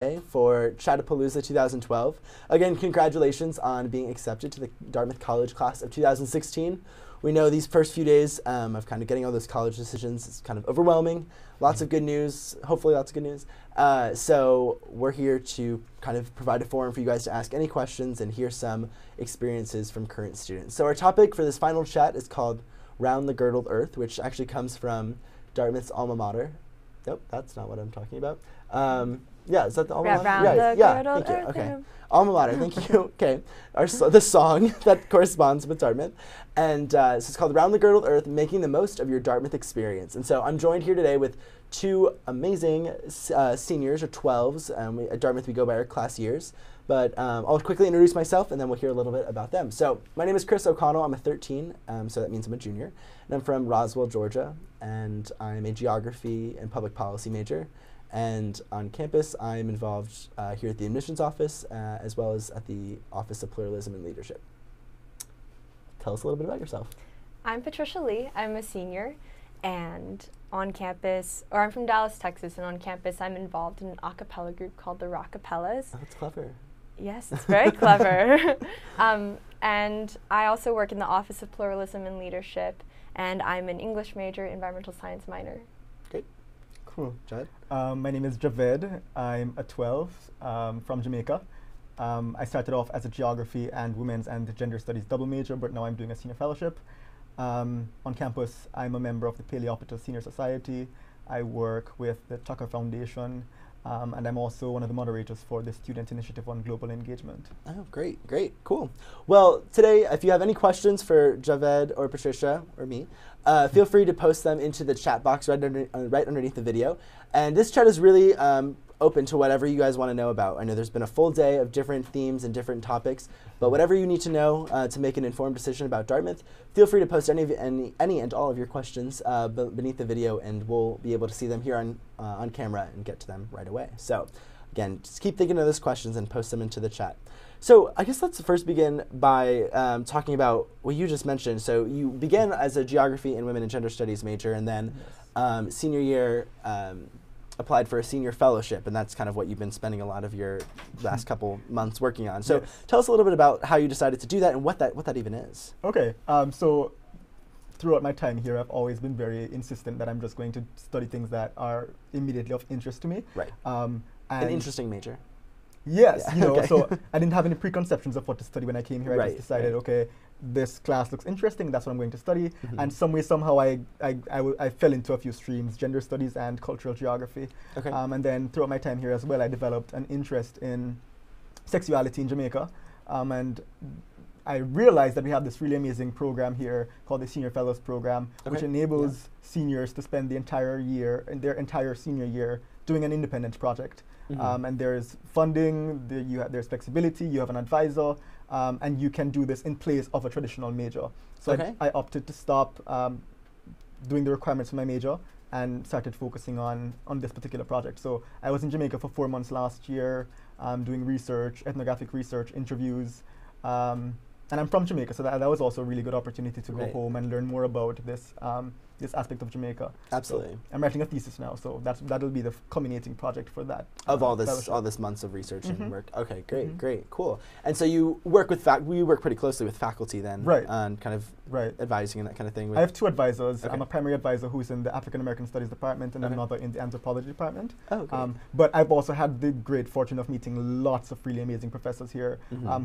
for Chatapalooza 2012. Again, congratulations on being accepted to the Dartmouth College class of 2016. We know these first few days of kind of getting all those college decisions is kind of overwhelming. Lots of good news, hopefully lots of good news. So we're here to kind of provide a forum for you guys to ask any questions and hear some experiences from current students. So our topic for this final chat is called Round the Girdled Earth, which actually comes from Dartmouth's alma mater. Nope, that's not what I'm talking about. Yeah, is that the alma mater? Yeah, thank you. Okay. Alma mater, thank you. Okay. The song that corresponds with Dartmouth. And so it's called Round the Girdled Earth, Making the Most of Your Dartmouth Experience. And so I'm joined here today with two amazing seniors, or 12s. At Dartmouth, we go by our class years. But I'll quickly introduce myself, and then we'll hear a little bit about them. So my name is Chris O'Connell. I'm a 13, so that means I'm a junior. And I'm from Roswell, Georgia, and I'm a geography and public policy major. And on campus, I'm involved here at the admissions office, as well as at the Office of Pluralism and Leadership. Tell us a little bit about yourself. I'm Patricia Lee. I'm a senior, and on campus, or I'm from Dallas, Texas, and on campus I'm involved in an a cappella group called the Rockapellas. Oh, that's clever. Yes, it's very clever. And I also work in the Office of Pluralism and Leadership, and I'm an English major, environmental science minor. Great. Cool. Javed? My name is Javed. I'm a 12 from Jamaica. I started off as a geography and women's and gender studies double major, but now I'm doing a senior fellowship. On campus, I'm a member of the Paleopita Senior Society. I work with the Tucker Foundation, and I'm also one of the moderators for the Student Initiative on Global Engagement. Oh, great, cool. Well, today, if you have any questions for Javed or Patricia or me, feel free to post them into the chat box right underneath the video. And this chat is really open to whatever you guys want to know about. I know there's been a full day of different themes and different topics, but whatever you need to know to make an informed decision about Dartmouth, feel free to post any and all of your questions beneath the video, and we'll be able to see them here on camera and get to them right away. So again, just keep thinking of those questions and post them into the chat. So I guess let's first begin by talking about what you just mentioned. So you began as a geography and women and gender studies major, and then senior year applied for a senior fellowship, and that's kind of what you've been spending a lot of your last couple months working on. So tell us a little bit about how you decided to do that and what that even is. Okay, so throughout my time here, I've always been very insistent that I'm just going to study things that are immediately of interest to me. Right. An interesting major. Yes, Yeah. Okay. So I didn't have any preconceptions of what to study when I came here. I just decided, okay, this class looks interesting, that's what I'm going to study. And somehow I fell into a few streams, gender studies and cultural geography. Okay. And then throughout my time here as well, I developed an interest in sexuality in Jamaica. And I realized that we have this really amazing program here called the Senior Fellows Program, which enables seniors to spend the entire year, their entire senior year, doing an independent project. And there's funding, there's flexibility, you have an advisor, and you can do this in place of a traditional major. So I opted to stop doing the requirements for my major and started focusing on this particular project. So I was in Jamaica for 4 months last year, doing research, ethnographic research, interviews, and I'm from Jamaica, so that was also a really good opportunity to go home and learn more about this aspect of Jamaica. Absolutely. So I'm writing a thesis now, so that'll be the culminating project for that. Of all this months of research and work. Okay, great, cool. And so you work with we work pretty closely with faculty then, on kind of advising and that kind of thing. I have two advisors. I'm a primary advisor who's in the African American Studies department and another in the anthropology department. Oh, okay. But I've also had the great fortune of meeting lots of really amazing professors here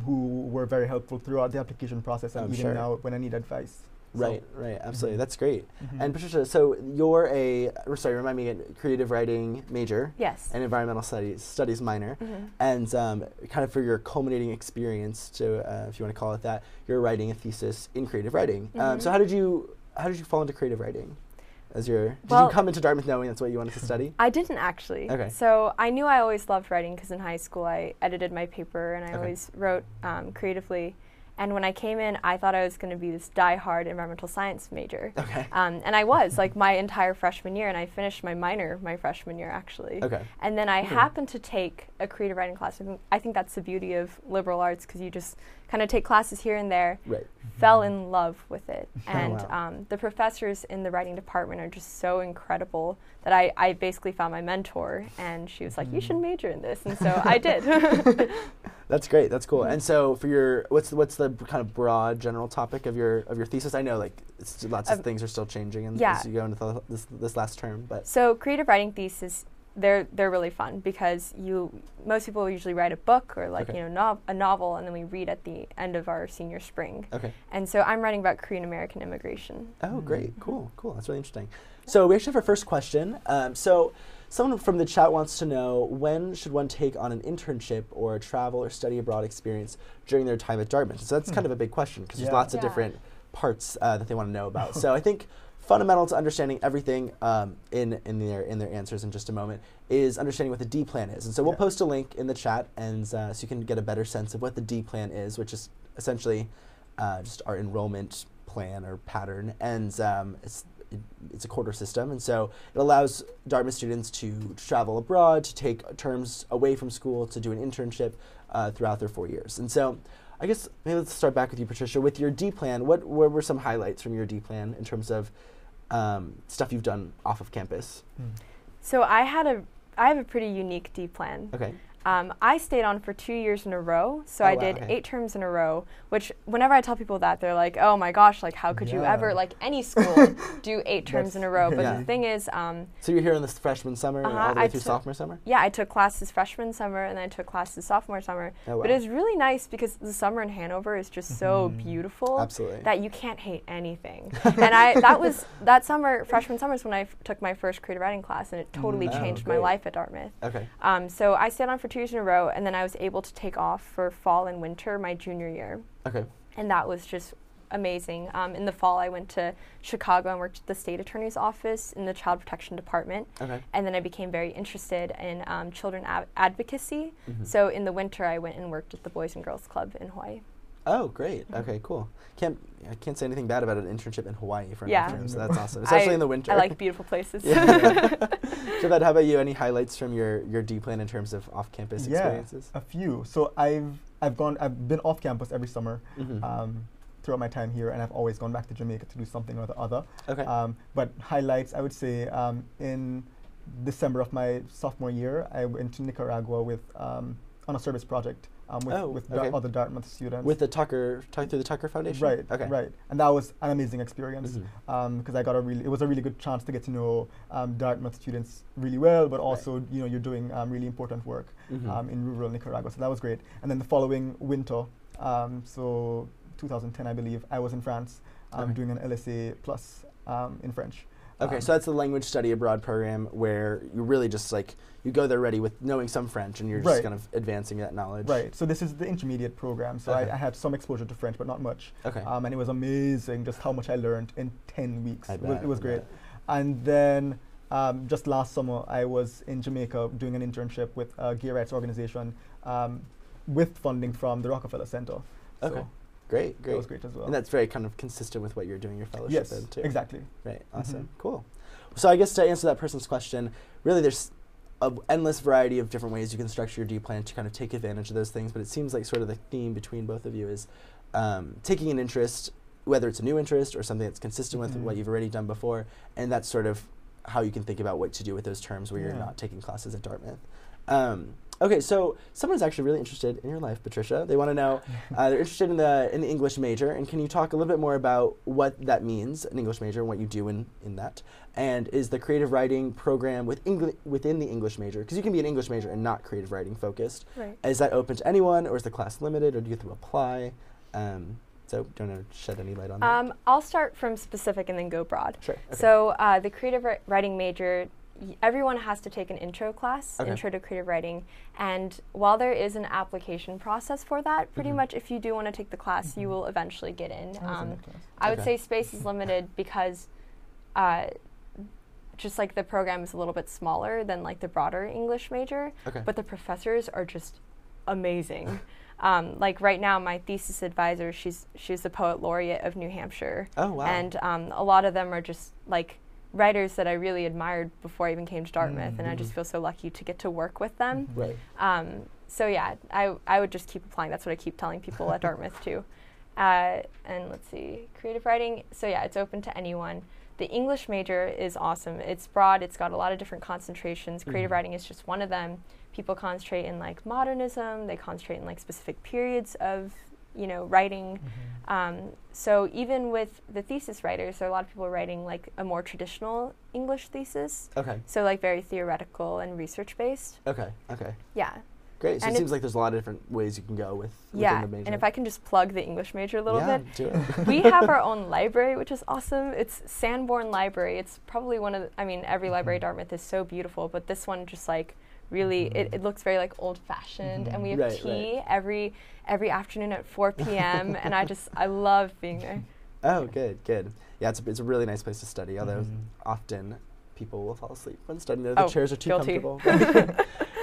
who were very helpful throughout the application process and even now when I need advice. Right, absolutely. That's great. And Patricia, so you're remind me again, creative writing major. Yes. And environmental studies minor. And kind of for your culminating experience, to if you want to call it that, you're writing a thesis in creative writing. So how did you fall into creative writing? Did you come into Dartmouth knowing that's what you wanted to study? I didn't actually. Okay. So I knew I always loved writing because in high school I edited my paper and I always wrote creatively. And when I came in, I thought I was going to be this die-hard environmental science major. Okay. And I was, like, my entire freshman year, and I finished my minor my freshman year, actually. Okay. And then I happened to take a creative writing class. I think that's the beauty of liberal arts, because you just kind of take classes here and there. Right. Fell in love with it. And wow. the professors in the writing department are just so incredible that I basically found my mentor, and she was like, you should major in this. And so I did. That's great. That's cool. And so for your, what's the kind of broad general topic of your thesis? I know like lots of things are still changing as you go into this last term, but so creative writing thesis, they're really fun because most people usually write a book or like a novel, and then we read at the end of our senior spring. Okay. And so I'm writing about Korean American immigration. Oh, great. Cool. That's really interesting. So we actually have our first question. So someone from the chat wants to know, when should one take on an internship or a travel or study abroad experience during their time at Dartmouth? So that's kind of a big question because there's lots of different parts that they want to know about. So I think fundamental to understanding everything in their answers in just a moment is understanding what the DPlan is. And so we'll post a link in the chat, and so you can get a better sense of what the DPlan is, which is essentially just our enrollment plan or pattern. And it's a quarter system, and so it allows Dartmouth students to travel abroad, to take terms away from school, to do an internship throughout their 4 years. And so I guess maybe let's start back with you, Patricia. With your DPlan, what were some highlights from your DPlan in terms of stuff you've done off of campus? So I have a pretty unique DPlan. Okay. I stayed on for 2 years in a row, so I did 8 terms in a row, which whenever I tell people that, they're like, oh my gosh, like how could you ever, like any school, do 8 terms in a row? But the thing is... so you're here in the freshman summer and all the way through sophomore summer? Yeah, I took classes freshman summer, and then I took classes sophomore summer. Oh, wow. But it was really nice because the summer in Hanover is just so beautiful that you can't hate anything. And that summer, freshman summer is when I took my first creative writing class, and it totally changed my life at Dartmouth. Okay. So I stayed on for 2 years in a row, and then I was able to take off for fall and winter my junior year. Okay. And that was just amazing. In the fall, I went to Chicago and worked at the state attorney's office in the child protection department. Okay. And then I became very interested in children advocacy. So in the winter, I went and worked at the Boys and Girls Club in Hawaii. Oh, great. Okay, cool. I can't say anything bad about an internship in Hawaii for an afternoon, so that's awesome, especially in the winter. I like beautiful places. Javed, how about you? Any highlights from your DPlan in terms of off-campus experiences? A few. So I've been off campus every summer throughout my time here, and I've always gone back to Jamaica to do something or the other. Okay. But highlights, I would say, in December of my sophomore year, I went to Nicaragua on a service project. With other Dartmouth students. With the Tucker Foundation? Right, right. And that was an amazing experience because it was a really good chance to get to know Dartmouth students really well, but also, you're doing really important work in rural Nicaragua. So that was great. And then the following winter, so 2010, I believe, I was in France doing an LSA plus in French. Okay, so that's the language study abroad program where you really just you go there ready with knowing some French, and you're just kind of advancing that knowledge. Right, so this is the intermediate program, so I had some exposure to French, but not much. Okay. And it was amazing just how much I learned in 10 weeks. It was great. And then just last summer, I was in Jamaica doing an internship with a gay rights organization with funding from the Rockefeller Center. Okay. Great. That was great as well. And that's very kind of consistent with what you're doing your fellowship in, too. Yes, exactly. Right, awesome, cool. So I guess to answer that person's question, really there's an endless variety of different ways you can structure your DPlan to kind of take advantage of those things, but it seems like sort of the theme between both of you is taking an interest, whether it's a new interest or something that's consistent with what you've already done before, and that's sort of how you can think about what to do with those terms where you're not taking classes at Dartmouth. Okay, so someone's actually really interested in your life, Patricia. They want to know, they're interested in the English major, and can you talk a little bit more about what that means, an English major, and what you do in that? And is the creative writing program within the English major, because you can be an English major and not creative writing focused, is that open to anyone, or is the class limited, or do you have to apply? So do you want to shed any light on that? I'll start from specific and then go broad. Sure. Okay. So the creative writing major, everyone has to take an intro class, intro to creative writing, and while there is an application process for that, pretty much if you do want to take the class, you will eventually get in. I would say space is limited because just like the program is a little bit smaller than like the broader English major, but the professors are just amazing. Like right now, my thesis advisor, she's the poet laureate of New Hampshire. Oh, wow. And a lot of them are just like writers that I really admired before I even came to Dartmouth, and I just feel so lucky to get to work with them. Right. So yeah, I would just keep applying. That's what I keep telling people at Dartmouth too. And let's see, creative writing. So yeah, it's open to anyone. The English major is awesome. It's broad. It's got a lot of different concentrations. Creative writing is just one of them. People concentrate in like modernism. They concentrate in like specific periods of, you know, writing. So even with the thesis writers, there are a lot of people writing like a more traditional English thesis. Okay. So like very theoretical and research based. Okay. Okay. Yeah. Great. So it seems like there's a lot of different ways you can go within the major. And if I can just plug the English major a little bit. Do it. We have our own library, which is awesome. It's Sanborn Library. It's probably one of the, I mean, every library at Dartmouth is so beautiful, but this one just like really, it looks very like old-fashioned, and we have tea every afternoon at 4 p.m. and I love being there. Oh, good. Yeah, it's a really nice place to study, although often people will fall asleep when studying there. The chairs are too comfortable.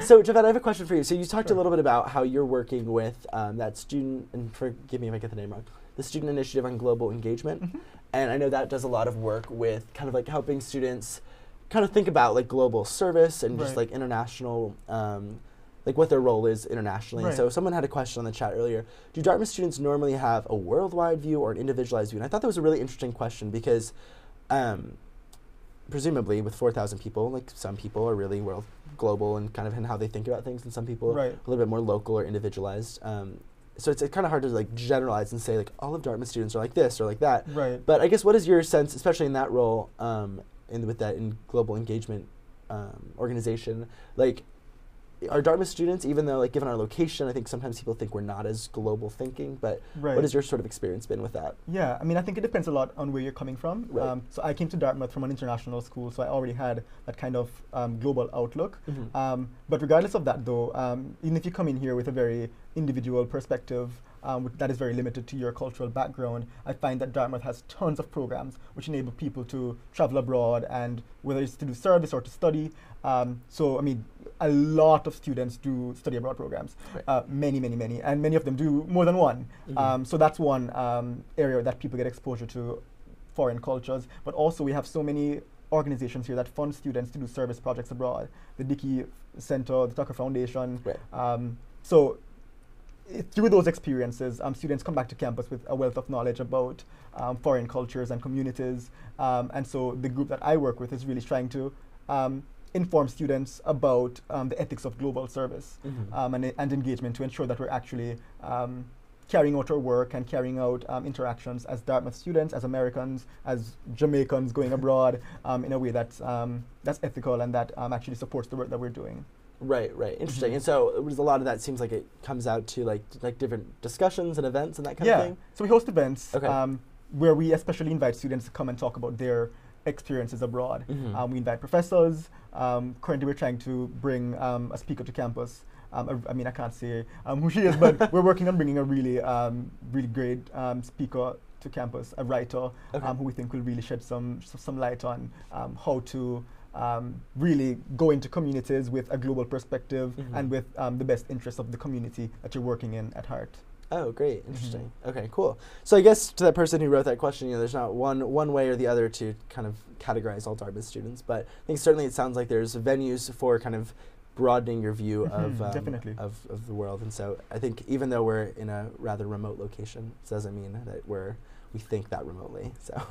So, Javed, I have a question for you. So you talked a little bit about how you're working with that student, and forgive me if I get the name wrong, the Student Initiative on Global Engagement. And I know that does a lot of work with kind of like helping students kind of think about like global service and just like international, like what their role is internationally. And so someone had a question on the chat earlier. Do Dartmouth students normally have a worldwide view or an individualized view? And I thought that was a really interesting question because presumably with 4,000 people, like some people are really global and kind of in how they think about things, and some people are a little bit more local or individualized. So it's kind of hard to like generalize and say like all of Dartmouth students are like this or like that. Right. But I guess what is your sense, especially in that role, with that in global engagement organization, like are Dartmouth students, even though like given our location, I think sometimes people think we're not as global thinking, but what has your sort of experience been with that? Yeah, I mean, I think it depends a lot on where you're coming from. So I came to Dartmouth from an international school, so I already had that kind of global outlook. But regardless of that though, even if you come in here with a very individual perspective, that is very limited to your cultural background, I find that Dartmouth has tons of programs which enable people to travel abroad, and whether it's to do service or to study. So, I mean, a lot of students do study abroad programs, many, and many of them do more than one. So that's one area that people get exposure to foreign cultures. But also we have so many organizations here that fund students to do service projects abroad. The Dickey Center, the Tucker Foundation. So through those experiences, students come back to campus with a wealth of knowledge about foreign cultures and communities. And so the group that I work with is really trying to inform students about the ethics of global service and engagement, to ensure that we're actually carrying out our work and carrying out interactions as Dartmouth students, as Americans, as Jamaicans going abroad in a way that's ethical and that actually supports the work that we're doing. Right. Interesting. And so a lot of that seems like it comes out to like different discussions and events and that kind of thing? So we host events where we especially invite students to come and talk about their experiences abroad. We invite professors. Currently we're trying to bring a speaker to campus. I mean, I can't say who she is, but we're working on bringing a really great speaker to campus, a writer who we think will really shed some light on how to really go into communities with a global perspective and with the best interests of the community that you're working in at heart. Oh, great. Interesting. Okay, cool. So I guess to that person who wrote that question, there's not one way or the other to kind of categorize all Dartmouth students, but I think certainly it sounds like there's venues for kind of broadening your view of the world. And so I think even though we're in a rather remote location, it doesn't mean that we think that remotely. So,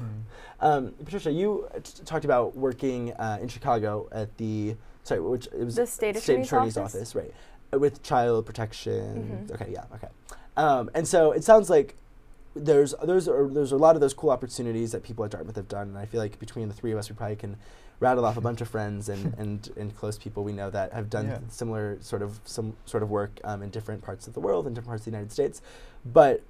Patricia, you talked about working in Chicago at the State Attorney's Office, right? With child protection. Okay. And so it sounds like there's a lot of those cool opportunities that people at Dartmouth have done, and I feel like between the three of us, we probably can rattle off a bunch of friends and close people we know that have done similar sort of work in different parts of the world, in different parts of the United States. But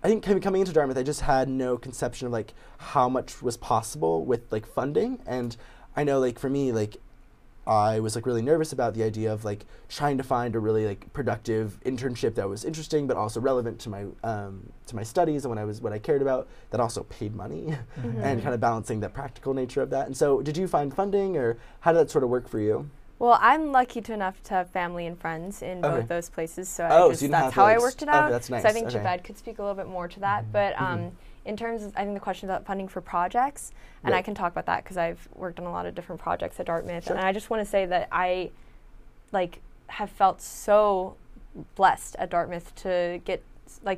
I think coming into Dartmouth, I just had no conception of like how much was possible with like funding, and I know like for me like I was like really nervous about the idea of like trying to find a really like productive internship that was interesting but also relevant to my studies and what I cared about, that also paid money and kind of balancing the practical nature of that. And so did you find funding, or how did that sort of work for you? Well, I'm lucky enough to have family and friends in both those places, so that's how I worked it out. Okay, that's nice. So I think Javed could speak a little bit more to that. But in terms of, I think the question about funding for projects, and I can talk about that because I've worked on a lot of different projects at Dartmouth, and I just want to say that I have felt so blessed at Dartmouth to get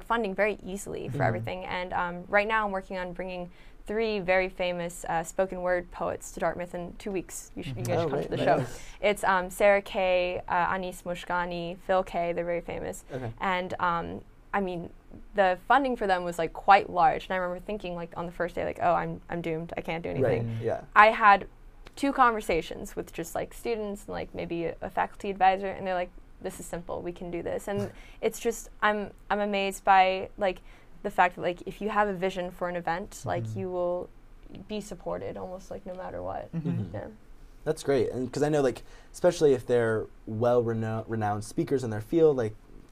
funding very easily for everything. And right now I'm working on bringing 3 very famous spoken word poets to Dartmouth in 2 weeks. You guys should come to the show. It's Sarah Kay, Anis Mushkani, Phil Kay. They're very famous. And I mean, the funding for them was quite large. And I remember thinking on the first day, oh, I'm doomed. I can't do anything. I had 2 conversations with just students and maybe a faculty advisor, and they're like, this is simple. We can do this. And it's just I'm amazed by the fact that if you have a vision for an event, you will be supported almost no matter what. Yeah. That's great, and because I know especially if they're renowned speakers in their field,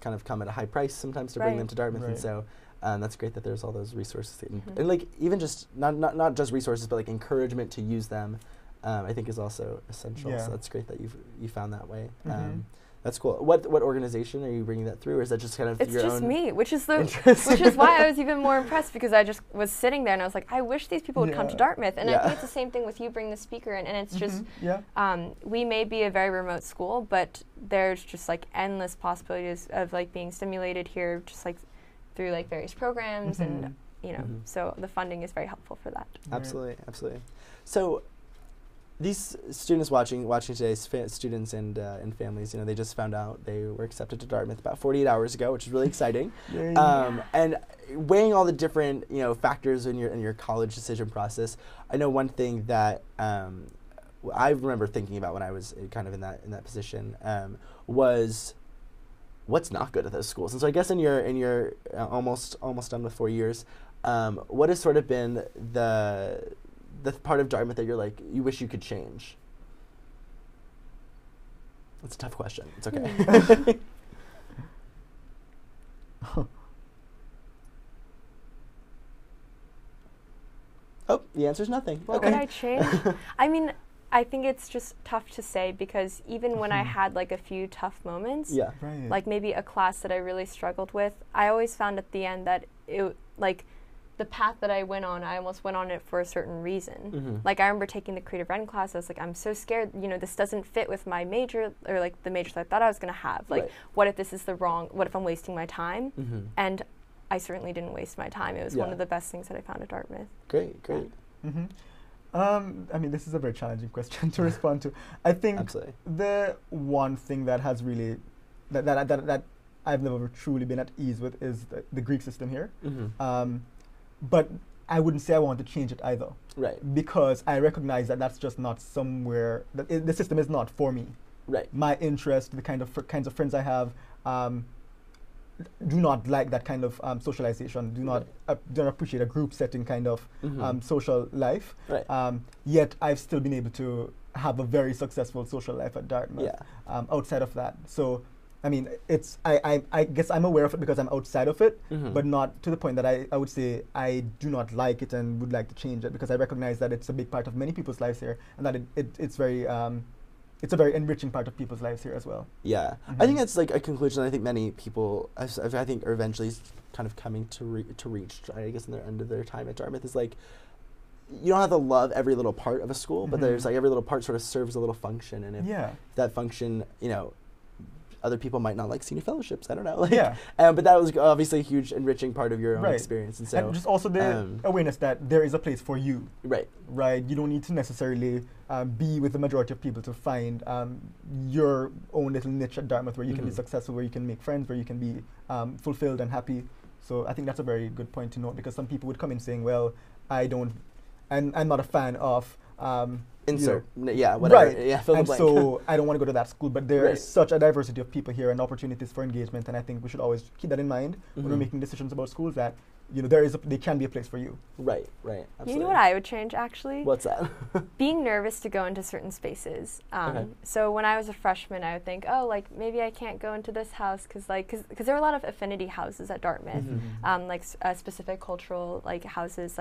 kind of come at a high price sometimes to bring them to Dartmouth, and so that's great that there's all those resources, and even just not just resources, but encouragement to use them. I think is also essential. So that's great that you found that way. That's cool. What organization are you bringing that through, or is that just kind of it's your own? It's just me, which is why I was even more impressed, because I just was sitting there and I was like, I wish these people would come to Dartmouth. And I think it's the same thing with you bringing the speaker in, and it's just we may be a very remote school, but there's just endless possibilities of being stimulated here, just through various programs, and so the funding is very helpful for that. Absolutely. So these students watching today, students and families, they just found out they were accepted to Dartmouth about 48 hours ago, which is really exciting. And weighing all the different factors in your college decision process, I know one thing that I remember thinking about when I was kind of in that position was what's not good at those schools. And so I guess in your almost done with 4 years, what has sort of been the part of Dartmouth that you're you wish you could change? That's a tough question. It's okay. Oh, the answer's nothing. What would I change? I mean, I think it's just tough to say, because even when I had a few tough moments, maybe a class that I really struggled with, I always found at the end that it the path that I went on, I almost went on it for a certain reason. I remember taking the creative writing class, I was I'm so scared, this doesn't fit with my major, or the majors I thought I was going to have. What if this is what if I'm wasting my time? And I certainly didn't waste my time. It was one of the best things that I found at Dartmouth. Great. I mean, this is a very challenging question to respond to. I think the one thing that has really, that I've never truly been at ease with is the Greek system here. But I wouldn't say I want to change it either. Because I recognize that that's just not somewhere, the system is not for me. My interest, the kinds of friends I have, do not like that kind of socialization, do not appreciate a group setting kind of social life. Yet I've still been able to have a very successful social life at Dartmouth outside of that. So I mean, I guess I'm aware of it because I'm outside of it, but not to the point that I would say I do not like it and would like to change it, because I recognize that it's a big part of many people's lives here, and that it's a very enriching part of people's lives here as well. Yeah, I think that's a conclusion I think many people, I think, are eventually kind of coming to reach, I guess, in their end of their time at Dartmouth, is you don't have to love every little part of a school, but there's every little part sort of serves a little function, and if that function, other people might not like senior fellowships. I don't know. But that was obviously a huge enriching part of your own experience. And so, and just also the awareness that there is a place for you. Right. You don't need to necessarily be with the majority of people to find your own little niche at Dartmouth where you can be successful, where you can make friends, where you can be fulfilled and happy. So I think that's a very good point to note, because some people would come in saying, well, I'm not a fan of insert, whatever. And so I don't want to go to that school, but there is such a diversity of people here and opportunities for engagement, and I think we should always keep that in mind when we're making decisions about schools, that there can be a place for you. Right, absolutely. You know what I would change, actually? What's that? Being nervous to go into certain spaces. So when I was a freshman, I would think, maybe I can't go into this house, because there are a lot of affinity houses at Dartmouth, specific cultural houses,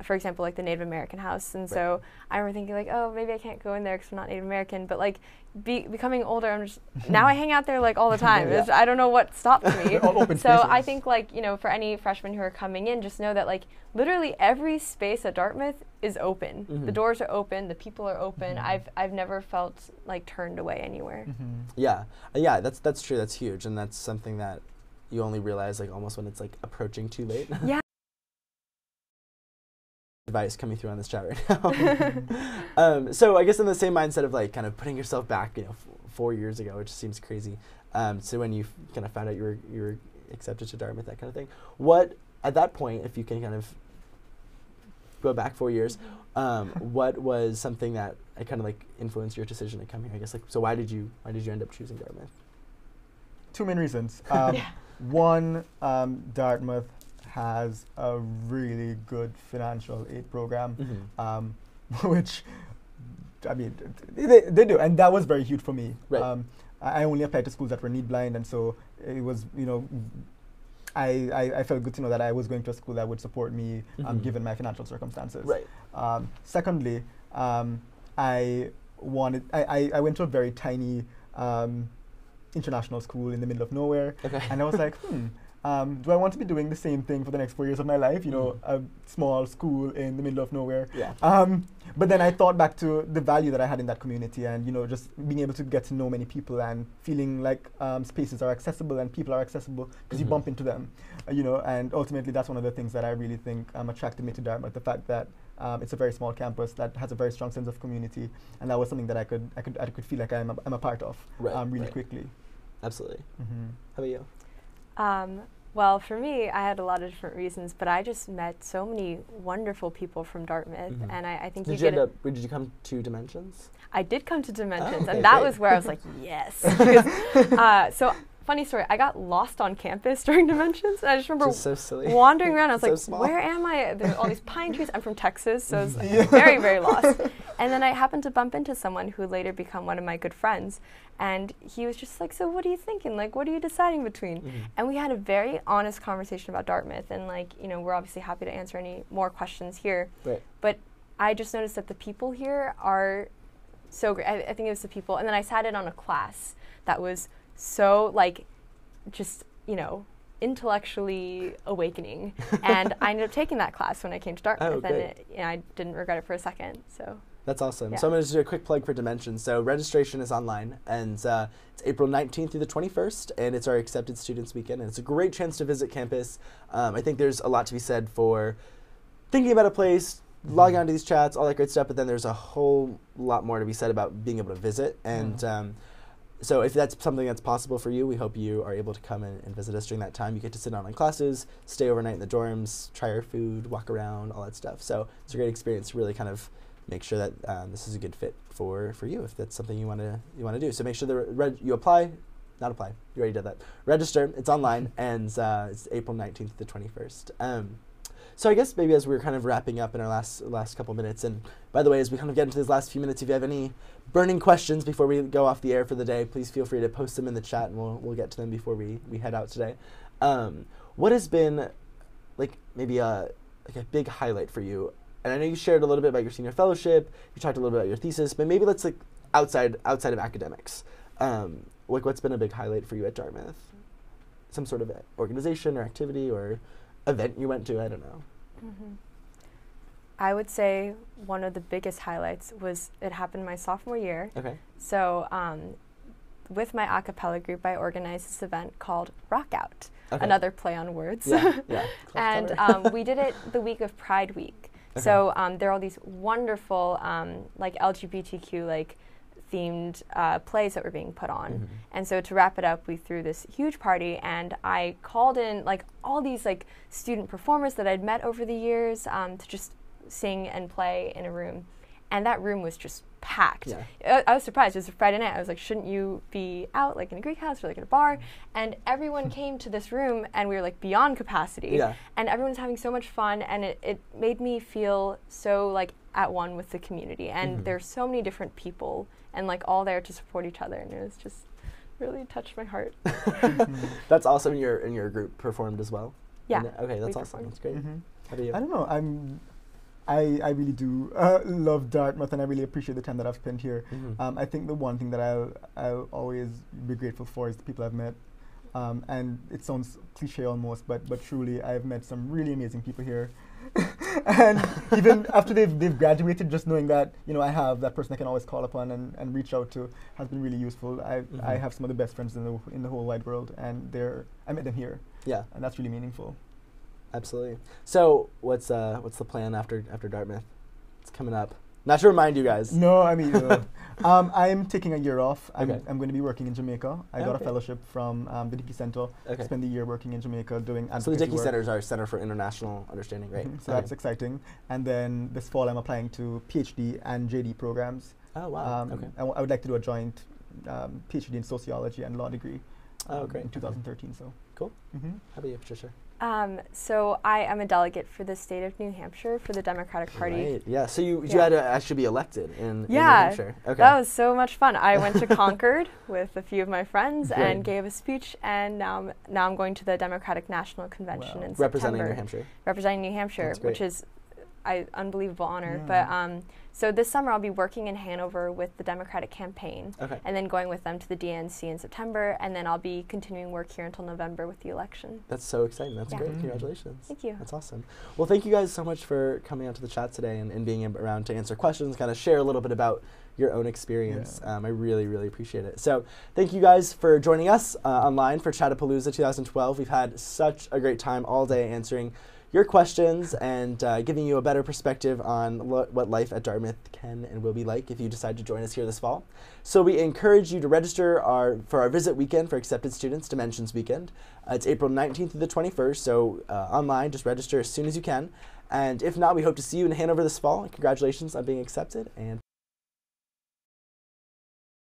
for example, like the Native American house. And so I remember thinking like, oh, maybe I can't go in there because I'm not Native American. But like becoming older, I'm just, now I hang out there like all the time. Yeah. I don't know what stops me. So I think like, you know, for any freshmen who are coming in, just know that like literally every space at Dartmouth is open. The doors are open, the people are open. I've never felt like turned away anywhere. Yeah, that's true. That's huge, and that's something that you only realize like almost when it's like approaching too late. Yeah. Advice coming through on this chat right now. So I guess in the same mindset of like kind of putting yourself back, you know, 4 years ago, which seems crazy. So when you kind of found out you were accepted to Dartmouth, that kind of thing. What at that point, if you can kind of go back 4 years, what was something that kind of like influenced your decision to come here? I guess like, so why did you end up choosing Dartmouth? Two main reasons. One, Dartmouth has a really good financial aid program, which, I mean, they do, and that was very huge for me. Right. I only applied to schools that were need blind, and so it was, you know, I felt good to know that I was going to a school that would support me, given my financial circumstances. Right. Secondly, I went to a very tiny international school in the middle of nowhere, and I was like, do I want to be doing the same thing for the next 4 years of my life? You know, a small school in the middle of nowhere. Yeah. But then I thought back to the value that I had in that community, and you know, just being able to get to know many people and feeling like spaces are accessible and people are accessible because you bump into them. You know, and ultimately that's one of the things that I really think attracted me to Dartmouth. The fact that it's a very small campus that has a very strong sense of community, and that was something that I could feel like I'm a part of really quickly. Absolutely. How about you? Well, for me, I had a lot of different reasons, but I just met so many wonderful people from Dartmouth, and I think did you come to Dimensions? I did come to Dimensions, and that was where I was like, yes. So, funny story, I got lost on campus during Dimensions, and I just remember wandering around. I was like, where am I? There's all these pine trees. I'm from Texas, so I was very, very lost. And then I happened to bump into someone who later became one of my good friends, and he was just like, so what are you thinking? Like, what are you deciding between? And we had a very honest conversation about Dartmouth, and like, you know, we're obviously happy to answer any more questions here. Right. But I just noticed that the people here are so great. I think it was the people, and then I sat in on a class that was so like, just, you know, intellectually awakening, and I ended up taking that class when I came to Dartmouth, and I didn't regret it for a second. So that's awesome. So I'm going to do a quick plug for Dimensions. So registration is online, and it's April 19th through the 21st, and it's our Accepted Students Weekend, and it's a great chance to visit campus. I think there's a lot to be said for thinking about a place, logging onto these chats, all that great stuff, but then there's a whole lot more to be said about being able to visit, and so if that's something that's possible for you, we hope you are able to come in and visit us during that time. You get to sit in online classes, stay overnight in the dorms, try our food, walk around, all that stuff. So it's a great experience to really kind of make sure that this is a good fit for you if that's something you want to do. So make sure that you apply. Not apply. You already did that. Register. It's online, and it's April 19th to the 21st. So I guess maybe as we're kind of wrapping up in our last couple minutes, and by the way, as we kind of get into these last few minutes, if you have any burning questions before we go off the air for the day, please feel free to post them in the chat, and we'll get to them before we head out today. What has been like maybe a big highlight for you? And I know you shared a little bit about your senior fellowship, you talked a little bit about your thesis, but maybe let's like outside of academics. Like what's been a big highlight for you at Dartmouth? Some sort of organization or activity or event you went to, I don't know. I would say one of the biggest highlights was it happened my sophomore year. Okay. So with my a cappella group, I organized this event called Rock Out, another play on words. Yeah. And we did it the week of Pride Week. Okay. So there are all these wonderful like LGBTQ like themed plays that were being put on. And so to wrap it up, we threw this huge party, and I called in like all these like student performers that I'd met over the years to just sing and play in a room. And that room was just packed. Yeah. I was surprised. It was a Friday night. I was like, shouldn't you be out like in a Greek house or like in a bar? And everyone came to this room, and we were like beyond capacity. Yeah. And everyone's having so much fun, and it made me feel so like at one with the community. And there's so many different people, and like all there to support each other, and it was just really touched my heart. That's awesome. In your group performed as well. Yeah. Okay, that's awesome. That's great. How about you? I don't know. I really do love Dartmouth, and I really appreciate the time that I've spent here. I think the one thing that I'll always be grateful for is the people I've met. And it sounds cliche almost, but truly, I've met some really amazing people here. And even after they've graduated, just knowing that, you know, I have that person I can always call upon and reach out to has been really useful. I have some of the best friends in the whole wide world, and I met them here. Yeah, and that's really meaningful. Absolutely. So what's the plan after Dartmouth? It's coming up. Not to remind you guys. No, I mean, I'm taking a year off. I'm going to be working in Jamaica. I got a fellowship from the Dickey Center. Spend the year working in Jamaica doing advocacy. So the Dickey Center is our Center for International Understanding, right? So that's exciting. And then this fall, I'm applying to PhD and JD programs. Oh, wow. I would like to do a joint PhD in sociology and law degree great. in 2013. So cool. How about you, Patricia? So I am a delegate for the state of New Hampshire for the Democratic Party. Right. Yeah. So you had to actually be elected in New Hampshire. Okay. That was so much fun. I went to Concord with a few of my friends and gave a speech, and now I'm going to the Democratic National Convention in September. Representing New Hampshire. Representing New Hampshire, which is an unbelievable honor. But so this summer I'll be working in Hanover with the Democratic campaign, and then going with them to the DNC in September, and then I'll be continuing work here until November with the election. That's so exciting. That's great. Congratulations. Thank you. That's awesome. Well, thank you guys so much for coming out to the chat today and being around to answer questions, kind of share a little bit about your own experience. I really, really appreciate it. So thank you guys for joining us online for Chatapalooza 2012. We've had such a great time all day answering your questions and giving you a better perspective on what life at Dartmouth can and will be like if you decide to join us here this fall. So we encourage you to register for our visit weekend for accepted students, Dimensions Weekend. It's April 19th through the 21st, so online, just register as soon as you can. And if not, we hope to see you in Hanover this fall. Congratulations on being accepted, and